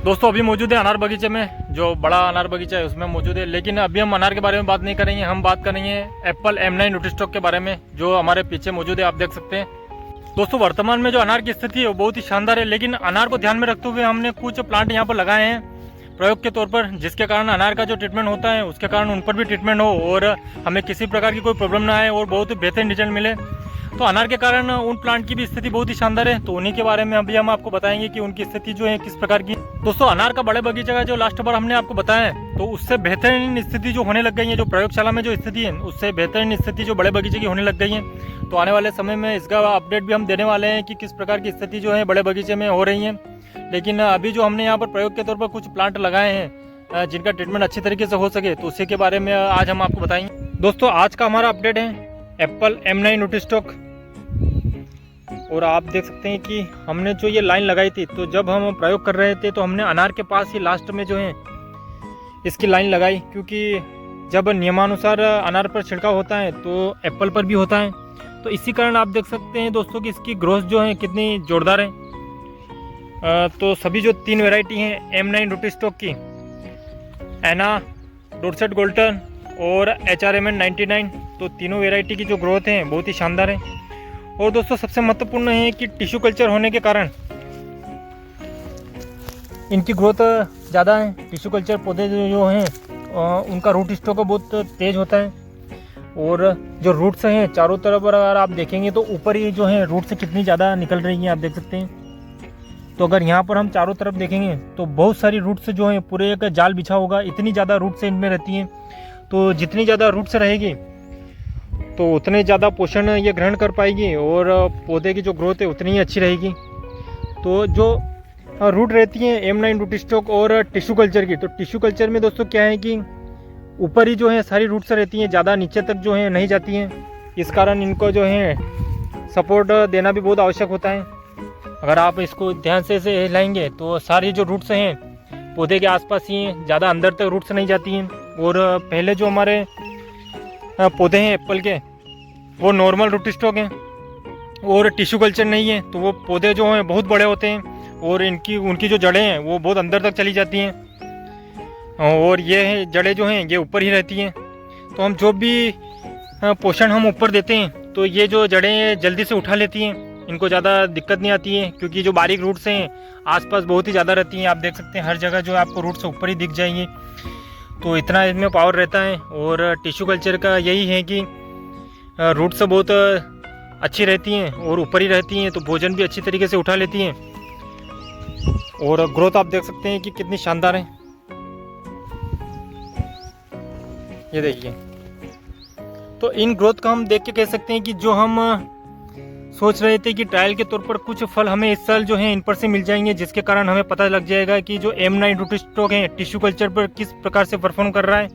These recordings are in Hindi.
दोस्तों अभी मौजूद है अनार बगीचे में, जो बड़ा अनार बगीचा है उसमें मौजूद है। लेकिन अभी हम अनार के बारे में बात नहीं करेंगे, हम बात करेंगे एप्पल M9 न्यूट्रीस्टॉक के बारे में, जो हमारे पीछे मौजूद है, आप देख सकते हैं। दोस्तों वर्तमान में जो अनार की स्थिति है वो बहुत ही शानदार है, लेकिन अनार को ध्यान में रखते हुए हमने कुछ प्लांट यहाँ पर लगाए हैं प्रयोग के तौर पर, जिसके कारण अनार का जो ट्रीटमेंट होता है उसके कारण उन पर भी ट्रीटमेंट हो और हमें किसी प्रकार की कोई प्रॉब्लम ना आए और बहुत बेहतरीन रिजल्ट मिले। तो अनार के कारण उन प्लांट की भी स्थिति बहुत ही शानदार है, तो उन्हीं के बारे में अभी हम आपको बताएंगे कि उनकी स्थिति जो है किस प्रकार की। दोस्तों अनार का बड़े बगीचे का जो लास्ट बार हमने आपको बताया है, तो उससे बेहतरीन स्थिति जो होने लग गई है, जो प्रयोगशाला में जो स्थिति है उससे बेहतरीन स्थिति जो बड़े बगीचे की होने लग गई है। तो आने वाले समय में इसका अपडेट भी हम देने वाले हैं कि किस प्रकार की स्थिति जो है बड़े बगीचे में हो रही है। लेकिन अभी जो हमने यहाँ पर प्रयोग के तौर पर कुछ प्लांट लगाए हैं जिनका ट्रीटमेंट अच्छी तरीके से हो सके, तो उसी के बारे में आज हम आपको बताएंगे। दोस्तों आज का हमारा अपडेट है एप्पल M9 न्यूट्रीस्टॉक, और आप देख सकते हैं कि हमने जो ये लाइन लगाई थी, तो जब हम प्रयोग कर रहे थे तो हमने अनार के पास ही लास्ट में जो है इसकी लाइन लगाई, क्योंकि जब नियमानुसार अनार पर छिड़काव होता है तो एप्पल पर भी होता है। तो इसी कारण आप देख सकते हैं दोस्तों कि इसकी ग्रोथ जो है कितनी जोरदार है। तो सभी जो 3 वैरायटी हैं M9 न्यूट्रीस्टॉक की, एना, डोरसेट गोल्डन और HRMN 99, तो तीनों वैरायटी की जो ग्रोथ है बहुत ही शानदार है। और दोस्तों सबसे महत्वपूर्ण है कि टिश्यू कल्चर होने के कारण इनकी ग्रोथ ज़्यादा है। टिश्यू कल्चर पौधे जो हैं उनका रूट स्टॉक बहुत तेज़ होता है, और जो रूट्स हैं चारों तरफ अगर आप देखेंगे तो ऊपर ही जो है रूट्स कितनी ज़्यादा निकल रही हैं, आप देख सकते हैं। तो अगर यहाँ पर हम चारों तरफ देखेंगे तो बहुत सारी रूट्स जो हैं, पूरे एक जाल बिछा होगा, इतनी ज़्यादा रूट्स इनमें रहती हैं। तो जितनी ज़्यादा रूट्स रहेगी तो उतने ज़्यादा पोषण ये ग्रहण कर पाएगी और पौधे की जो ग्रोथ है उतनी ही अच्छी रहेगी। तो जो रूट रहती है M9 न्यूट्रीस्टॉक और टिश्यू कल्चर की, तो टिश्यू कल्चर में दोस्तों क्या है कि ऊपर ही जो है सारी रूट्स रहती हैं, ज़्यादा नीचे तक जो है नहीं जाती हैं। इस कारण इनको जो है सपोर्ट देना भी बहुत आवश्यक होता है। अगर आप इसको ध्यान से हिलाएंगे तो सारी जो रूट्स हैं पौधे के आसपास ही हैं, ज़्यादा अंदर तक रूट्स नहीं जाती हैं। और पहले जो हमारे पौधे हैं एप्पल के वो नॉर्मल रूट स्टॉक हैं और टिश्यू कल्चर नहीं है, तो वो पौधे जो हैं बहुत बड़े होते हैं और उनकी जो जड़ें हैं वो बहुत अंदर तक चली जाती हैं, और ये जड़ें जो हैं ये ऊपर ही रहती हैं। तो हम जो भी पोषण हम ऊपर देते हैं तो ये जो जड़ें जल्दी से उठा लेती हैं, इनको ज़्यादा दिक्कत नहीं आती है, क्योंकि जो बारीक रूट्स हैं आसपास बहुत ही ज़्यादा रहती हैं। आप देख सकते हैं हर जगह जो आपको रूट्स ऊपर ही दिख जाएंगे, तो इतना इसमें पावर रहता है। और टिश्यू कल्चर का यही है कि रूट्स बहुत अच्छी रहती हैं और ऊपर ही रहती हैं, तो भोजन भी अच्छी तरीके से उठा लेती हैं, और ग्रोथ आप देख सकते हैं कि कितनी शानदार है। ये देखिए, तो इन ग्रोथ का हम देख के कह सकते हैं कि जो हम सोच रहे थे कि ट्रायल के तौर पर कुछ फल हमें इस साल जो है इन पर से मिल जाएंगे, जिसके कारण हमें पता लग जाएगा कि जो M9 न्यूट्रीस्टॉक है टिश्यू कल्चर पर किस प्रकार से परफॉर्म कर रहा है।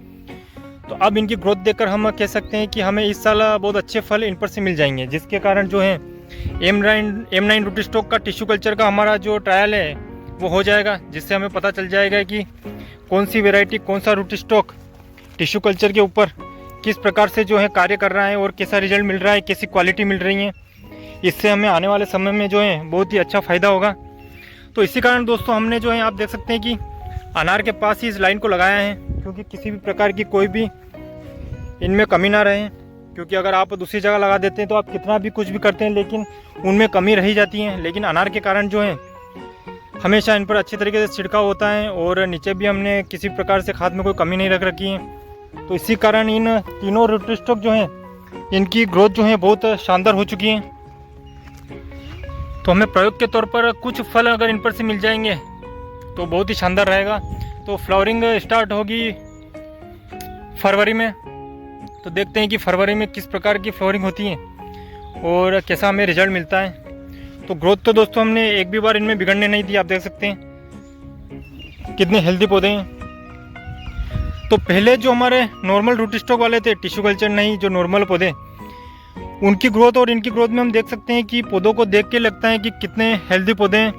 तो अब इनकी ग्रोथ देखकर हम कह सकते हैं कि हमें इस साल बहुत अच्छे फल इन पर से मिल जाएंगे, जिसके कारण जो है M9 न्यूट्रीस्टॉक का टिश्यू कल्चर का हमारा जो ट्रायल है वो हो जाएगा, जिससे हमें पता चल जाएगा कि कौन सी वेराइटी, कौन सा रूट स्टॉक टिश्यू कल्चर के ऊपर किस प्रकार से जो है कार्य कर रहा है और कैसा रिजल्ट मिल रहा है, कैसी क्वालिटी मिल रही है। इससे हमें आने वाले समय में जो है बहुत ही अच्छा फ़ायदा होगा। तो इसी कारण दोस्तों हमने जो है आप देख सकते हैं कि अनार के पास ही इस लाइन को लगाया है, क्योंकि किसी भी प्रकार की कोई भी इनमें कमी ना रहे। क्योंकि अगर आप दूसरी जगह लगा देते हैं तो आप कितना भी कुछ भी करते हैं लेकिन उनमें कमी रही जाती है, लेकिन अनार के कारण जो है हमेशा इन पर अच्छी तरीके से छिड़काव होता है, और नीचे भी हमने किसी प्रकार से खाद में कोई कमी नहीं रख रखी है। तो इसी कारण इन तीनों रूटस्टॉक जो हैं इनकी ग्रोथ जो है बहुत शानदार हो चुकी है। तो हमें प्रयोग के तौर पर कुछ फल अगर इन पर से मिल जाएंगे तो बहुत ही शानदार रहेगा। तो फ्लावरिंग स्टार्ट होगी फरवरी में, तो देखते हैं कि फरवरी में किस प्रकार की फ्लावरिंग होती है और कैसा हमें रिजल्ट मिलता है। तो ग्रोथ तो दोस्तों हमने एक भी बार इनमें बिगड़ने नहीं दी, आप देख सकते हैं कितने हेल्दी पौधे हैं। तो पहले जो हमारे नॉर्मल रूट स्टॉक वाले थे, टिश्यू कल्चर नहीं, जो नॉर्मल पौधे, उनकी ग्रोथ और इनकी ग्रोथ में हम देख सकते हैं कि पौधों को देख के लगता है कि कितने हेल्दी पौधे हैं।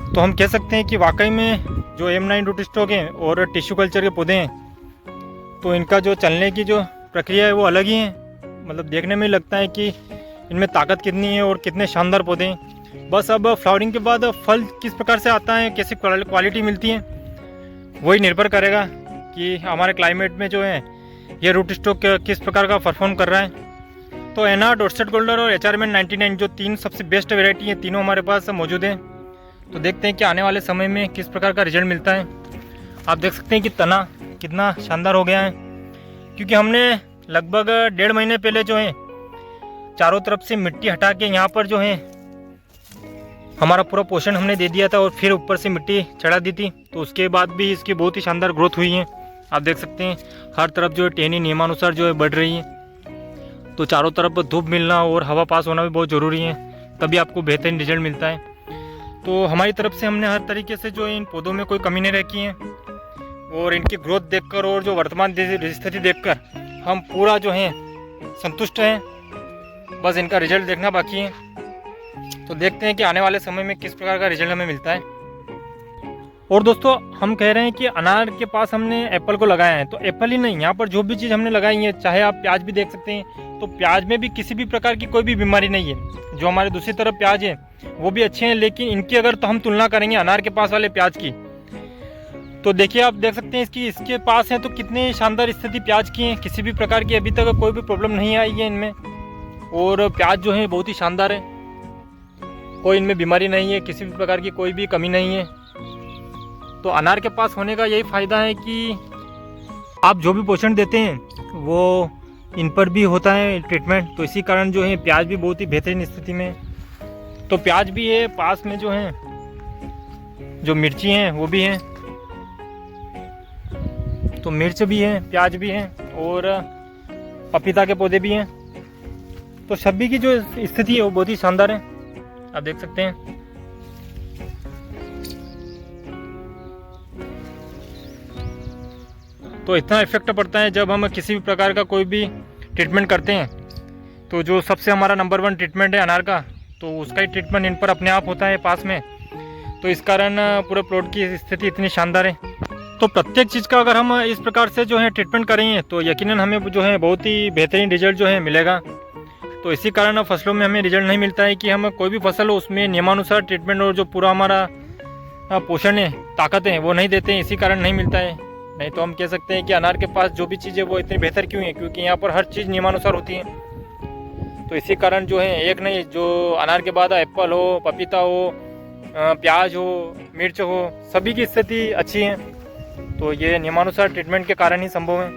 तो हम कह सकते हैं कि वाकई में जो M9 रूटस्टॉक है और टिश्यू कल्चर के पौधे हैं, तो इनका जो चलने की जो प्रक्रिया है वो अलग ही है। मतलब देखने में लगता है कि इनमें ताकत कितनी है और कितने शानदार पौधे हैं। बस अब फ्लावरिंग के बाद फल किस प्रकार से आता है, कैसी क्वालिटी मिलती है, वही निर्भर करेगा कि हमारे क्लाइमेट में जो है ये रूट स्टॉक किस प्रकार का परफॉर्म कर रहा है। तो एनआर, डॉर्सेट गोल्डर और HRMN 99 जो 3 सबसे बेस्ट वैरायटी है, तीनों हमारे पास मौजूद हैं। तो देखते हैं कि आने वाले समय में किस प्रकार का रिजल्ट मिलता है। आप देख सकते हैं कि तना कितना शानदार हो गया है, क्योंकि हमने लगभग 1.5 महीने पहले जो है चारों तरफ से मिट्टी हटा के यहाँ पर जो है हमारा पूरा पोषण हमने दे दिया था और फिर ऊपर से मिट्टी चढ़ा दी थी। तो उसके बाद भी इसकी बहुत ही शानदार ग्रोथ हुई है। आप देख सकते हैं हर तरफ जो है टहनी नियमानुसार जो है बढ़ रही है। तो चारों तरफ धूप मिलना और हवा पास होना भी बहुत ज़रूरी है, तभी आपको बेहतरीन रिजल्ट मिलता है। तो हमारी तरफ से हमने हर तरीके से जो इन पौधों में कोई कमी नहीं रखी है और इनकी ग्रोथ देखकर और जो वर्तमान स्थिति देखकर हम पूरा जो है संतुष्ट हैं। बस इनका रिजल्ट देखना बाकी है। तो देखते हैं कि आने वाले समय में किस प्रकार का रिजल्ट हमें मिलता है। और दोस्तों हम कह रहे हैं कि अनार के पास हमने एप्पल को लगाया है, तो एप्पल ही नहीं, यहाँ पर जो भी चीज़ हमने लगाई है, चाहे आप प्याज भी देख सकते हैं, तो प्याज में भी किसी भी प्रकार की कोई भी बीमारी नहीं है। जो हमारे दूसरी तरफ प्याज है वो भी अच्छे हैं, लेकिन इनकी अगर तो हम तुलना करेंगे अनार के पास वाले प्याज की, तो देखिए आप देख सकते हैं इसके पास है तो कितनी शानदार स्थिति प्याज की है। किसी भी प्रकार की अभी तक कोई भी प्रॉब्लम नहीं आई है इनमें, और प्याज जो है बहुत ही शानदार है, कोई इनमें बीमारी नहीं है, किसी भी प्रकार की कोई भी कमी नहीं है। तो अनार के पास होने का यही फ़ायदा है कि आप जो भी पोषण देते हैं वो इन पर भी होता है ट्रीटमेंट, तो इसी कारण जो है प्याज भी बहुत ही बेहतरीन स्थिति में। तो प्याज भी है, पास में जो है जो मिर्ची हैं वो भी हैं, तो मिर्च भी है, प्याज भी है और पपीता के पौधे भी हैं। तो सभी की जो स्थिति है वो बहुत ही शानदार है, आप देख सकते हैं। तो इतना इफेक्ट पड़ता है जब हम किसी भी प्रकार का कोई भी ट्रीटमेंट करते हैं, तो जो सबसे हमारा नंबर 1 ट्रीटमेंट है अनार का, तो उसका ही ट्रीटमेंट इन पर अपने आप होता है पास में। तो इस कारण पूरे प्लॉट की स्थिति इतनी शानदार है। तो प्रत्येक चीज़ का अगर हम इस प्रकार से जो है ट्रीटमेंट करेंगे तो यकीनन हमें जो है बहुत ही बेहतरीन रिजल्ट जो है मिलेगा। तो इसी कारण फसलों में हमें रिजल्ट नहीं मिलता है कि हम कोई भी फसल हो उसमें नियमानुसार ट्रीटमेंट और जो पूरा हमारा पोषण है, ताकत है, वो नहीं देते हैं, इसी कारण नहीं मिलता है। नहीं तो हम कह सकते हैं कि अनार के पास जो भी चीज़ है वो इतनी बेहतर क्यों है, क्योंकि यहाँ पर हर चीज़ नियमानुसार होती है। तो इसी कारण जो है एक नहीं, जो अनार के बाद एप्पल हो, पपीता हो, प्याज हो, मिर्च हो, सभी की स्थिति अच्छी है। तो ये नियमानुसार ट्रीटमेंट के कारण ही संभव है।